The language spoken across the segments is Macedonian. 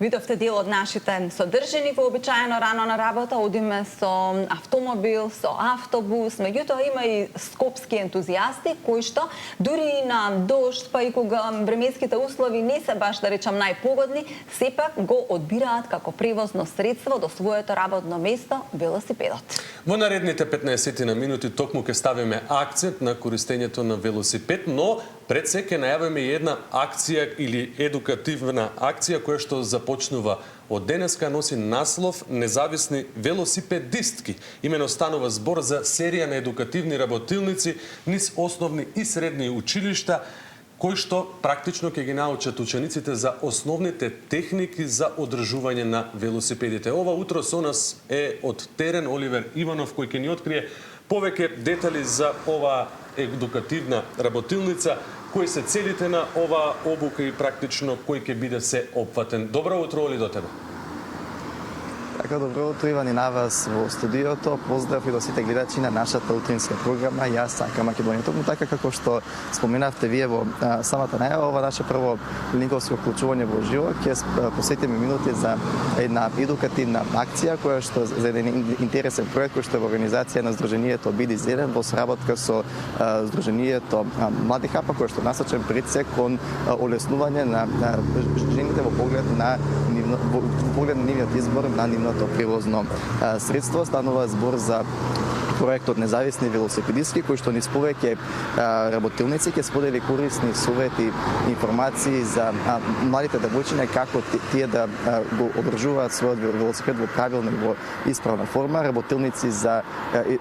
Видовте дел од нашите содржини вообичаено рано на работа, одиме со автомобил, со автобус, меѓутоа има и скопски ентузијасти кои што дури и на дожд, па и кога временските услови не се баш да речам најпогодни, сепак го одбираат како превозно средство до своето работно место велосипедот. Во наредните 15 на минути токму ќе ставиме акцент на користењето на велосипед, но пред се ќе најавиме една акција или едукативна акција која што започнува од денеска, носи наслов Независни велосипедистки. Имено станува збор за серија на едукативни работилници низ основни и средни училишта, кои што практично ќе ги научат учениците за основните техники за одржување на велосипедите. Ова утро со нас е од терен Оливер Иванов, кој ќе ни открие повеќе детали за ова едукативна работилница, кои се целите на ова обука и практично кој ќе биде се опфатен. Добро утро, Оли, до тебе. Така, добро утро, Иван, и на вас во студиото. Поздрав и до сите гледачи на нашата утринска програма Јас сакам Македонија. Токму така како што споменавте вие во самата најава, ова наше прво линковско вклучување во живо, ќе посветиме минути за една едукативна акција која што за еден интересен проект кој што е во организација на Сдруженијето Биди Зелен во соработка со Сдруженијето Млади Хапа, кој што насочен пред се кон олеснување на жените во поглед на нивниот избор на нивното превозно средство. Станува збор за проектот Независни велосипедистки, кој што низ повеќе работилници ќе сподели корисни совети, информации за младите девојчиња како тие да го одржуваат својот велосипед во правилна и во исправна форма, работилници за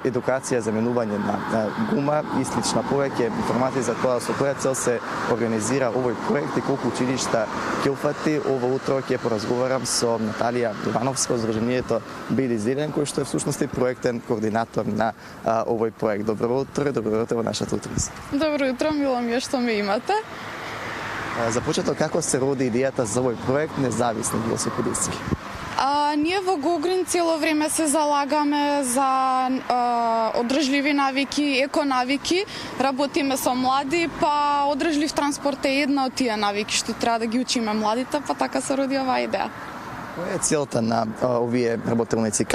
едукација за менување на гума и слична. Повеќе информации за тоа со која цел се организира овој проект и колку училишта ќе упфати. Ова утро ќе поразговарам со Наталија Ивановска, Сдруженијето Биди Зелен, кој што е всушност и проектен координатор на овој проект. Добро утро во нашата утринска. Добро утро, мило ми е што ме имате. За почеток, како се роди идејата за овој проект Независни велосипедистки? Ние во Гогрин цело време се залагаме за одржливи навики, еконавики. Работиме со млади, па одржлив транспорт е една од тие навики што треба да ги учиме младите, па така се роди оваа идеја. Која е целта на овие работилници?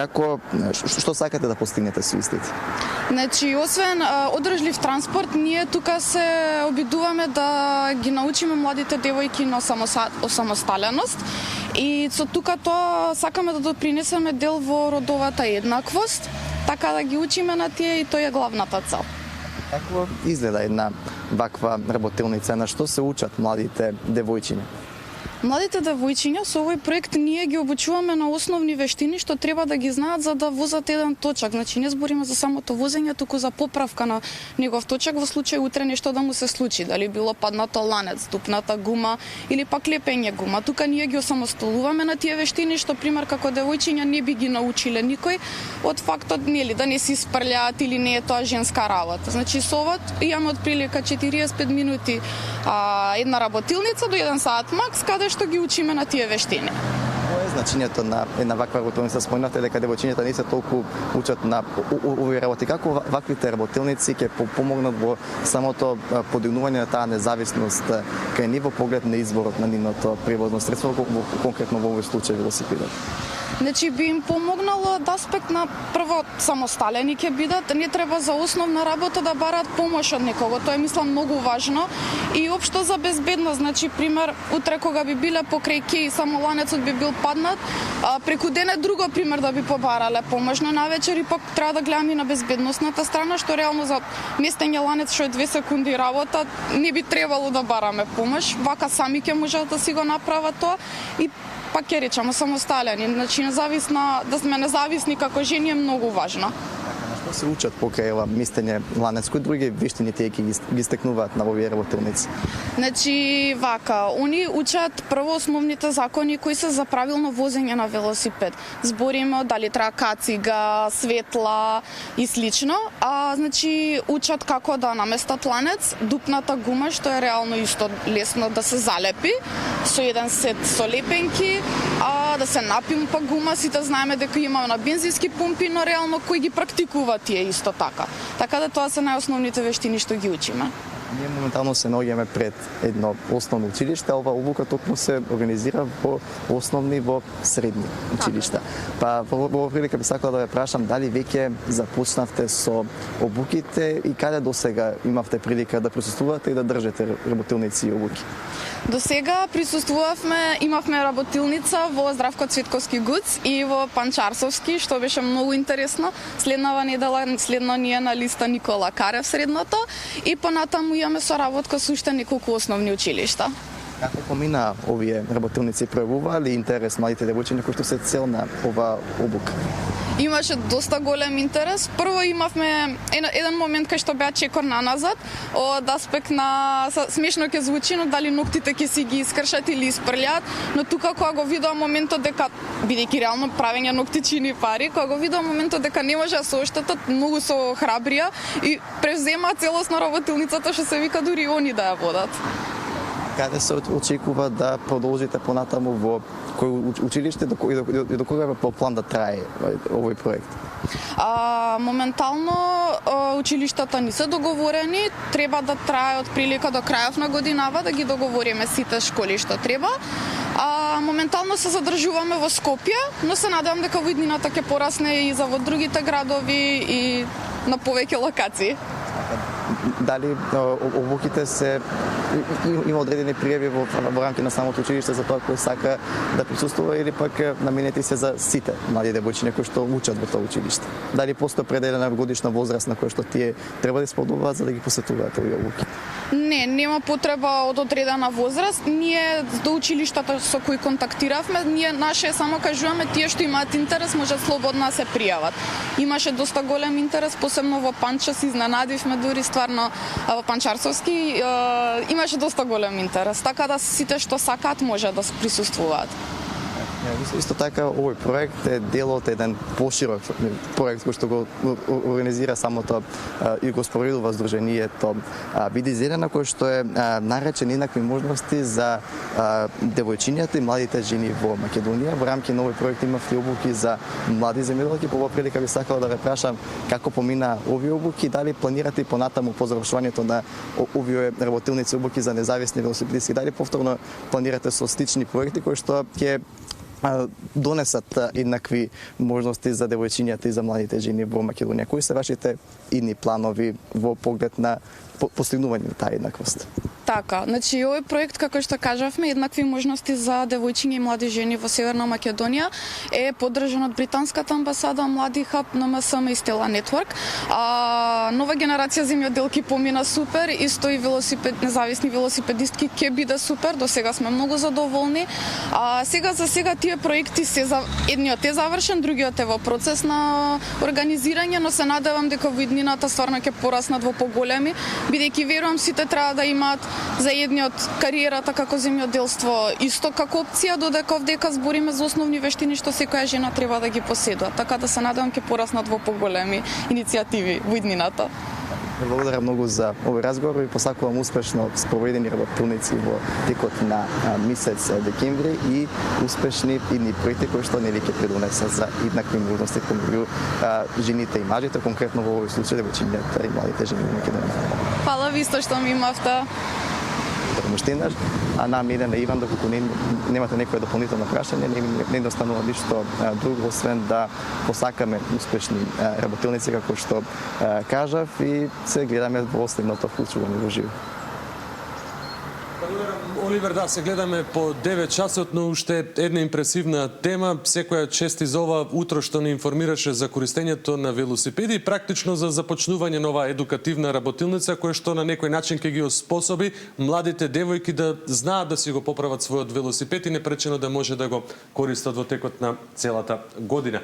Што сакате да постигнете со истите? Значи, освен одржлив транспорт, ние тука се обидуваме да ги научиме младите девојки на самосталеност и со тука тоа сакаме да допринесеме дел во родовата еднаквост, така да ги учиме на тие и тоа е главната цел. Како изгледа една ваква работилница? На што се учат младите девојчиња? Младите девојчиња со овој проект ние ги обучуваме на основни вештини што треба да ги знаат за да возат еден точак. Значи не збориме за самото возење, туку за поправка на негов точак во случај утре нешто да му се случи, дали било паднато ланец, тупната гума или пак лепење гума. Тука ние ги осамосталуваме на тие вештини што пример како девојчиња не би ги научиле никој од фактот нели да не си спрлjaат или не е тоа женска работа. Значи со ова имаме отприлика 45 минути една работилница до 1 сат макс каде што ги учиме на тие вештини. Кој е значењето на една ваква работилница? Споменавте дека девојчињата не се толку учат на овие работи. Како ваквите работилници ќе помогнат во самото подигнување на таа независност кај нив во поглед на изборот на нивното превозно средство, конкретно во овој случај велосипедот? Значи би им помогнало од аспект на прво самосталени ќе бидат, не треба за основна работа да бараат помош од некого. Тоа е мислам многу важно и општо за безбедност. Значи пример утре кога би биле покрај кеј само ланецот би бил паднат, преку ден е друго пример да би побарале помош, но навечер и пак треба да гледаме и на безбедносната страна што реално за местење ланец што е 2 секунди работа не би требало да бараме помош. Вака сами ќе можат да си го направат тоа и пак ќе речеме самосталени, значи да сме независни како жени е многу важно. Што се учат покрај ова местење ланец? Кои други вештини тие ги стекнуваат на овие работилници? Значи вака, они учат прво основните закони кои се за правилно возење на велосипед. Збориме дали треба кацига, светла и слично, значи учат како да наместат ланец, дупната гума што е реално исто лесно да се залепи со еден сет со лепенки, да се напимпа гума, сите знаеме дека има на бензински пумпи, но реално кои ги практикуваат тие исто така. Така да тоа се најосновните вештини што ги учиме. Ние моментално се наоѓаме пред едно основно училиште, ова обука токму се организира во основни во средни училишта. Па во оваа прилика би сакала да ве прашам дали веќе започнавте со обуките и каде досега имавте прилика да присуствувате и да држите работилници и обуки? До сега имавме работилница во Здравко Цветковски ГУЦ и во Панчарсовски, што беше многу интересно. Следнава недела следно ни е на листа Никола Карев средното и понатаму имаме соработка со уште неколку основни училишта. Како помина овие работилници, пројавуваа ли интерес младите девојчиња кои што се цел на ова обука? Имаше доста голем интерес. Прво имавме еден момент кај што беа чекор наназад, од аспект на смешно ќе звучи, но дали ноктите ќе си ги искршат или испрлјат, но тука кога го видоа моментот дека бидејќи реално правење нокти чини пари, кога го видоа моментот дека не може да се оштетат, многу се храбрија и превзема целосно работилницата што се вика дури они да ја водат. Каде се очекува да продолжите понатаму во кој училиште и до кога по план да трае овој проект? Моментално училиштата не се договорени, треба да трае од прилика до крајот на годинава да ги договориме сите школи што треба. Моментално се задржуваме во Скопје, но се надевам дека во иднината ќе порасне и за во другите градови и на повеќе локации. Дали обуките се има одредени пријави во рамки на самото училиште за тоа кој сака да присуствува или пак наменети се за сите млади девојчиња кои што учат во тоа училиште? Дали постои определена годишна возраст на која што тие треба да исполнуваат за да ги посетуваат овие обуки? Не, нема потреба од одредена возраст. Ние до училиштата со кои контактиравме, наше само кажуваме тие што имаат интерес можат слободно да се пријават. Имаше доста голем интерес, посебно во Панча се изненадивме дури стварно во Панчарсовски имаше доста голем интерес, така да сите што сакаат може да присуствуваат. Исто така, овој проект е дел од еден поширок проект кој што го организира самото и го спроведува Сдруженијето Биди зелена, кој што е наречен еднакви можности за девојчињата и младите жени во Македонија. Во рамки на овој проект имав и обуки за млади земјоделки. По оваа прилика би сакала да ве прашам како помина овие обуки, дали планирате и понатаму по завршувањето на овие работилници обуки за независни велосипедисти, дали повторно планирате со слични проекти кои што ќе донесат еднакви можности за девојчињата и за младите жени во Македонија. Кои се вашите идни планови во поглед на постигнување на таа еднаквост? Така, значи овој проект, како што кажавме, еднакви можности за девојчиња и млади жени во Северна Македонија е поддржан од британската амбасада, Млади хаб, НМСМ и Стела Нетворк. Нова генерација земјоделки помина супер, исто и независни велосипедистки ќе биде супер, до сега сме многу задоволни. За сега тие проекти едниот е завршен, другиот е во процес на организирање, но се надевам дека во иднината стварно ќе пораснат во поголеми, бидејќи верувам сите треба да имаат за едниот кариерата како земјоделство исто како опција, додека овдека збориме за основни вештини што секоја жена треба да ги поседува. Така да се надевам ќе пораснат во поголеми иницијативи во иднината. Благодарам многу за овој разговор и посакувам успешно спроведени работилници во текот на месец декември и успешни идни проекти кои што нели ќе придонесат за еднакви можности помеѓу жените и мажите, конкретно во овој случај девојчињата и младите жени во Македонија. Фала ви што ми имавте. Уште еднаш, а нам Елена и Иван, доколку немате некоја дополнително прашање, не останува ништо друго, освен да посакаме успешни работилници, како што кажав, и се гледаме во следното вклучување во живо. Оливер, да, се гледаме по 9 часот, но уште една импресивна тема. Секоја чест из ова утро што не информираше за користењето на велосипеди и практично за започнување на оваа едукативна работилница, која што на некој начин ќе ги оспособи младите девојки да знаат да си го поправат својот велосипед и непречено да може да го користат во текот на целата година.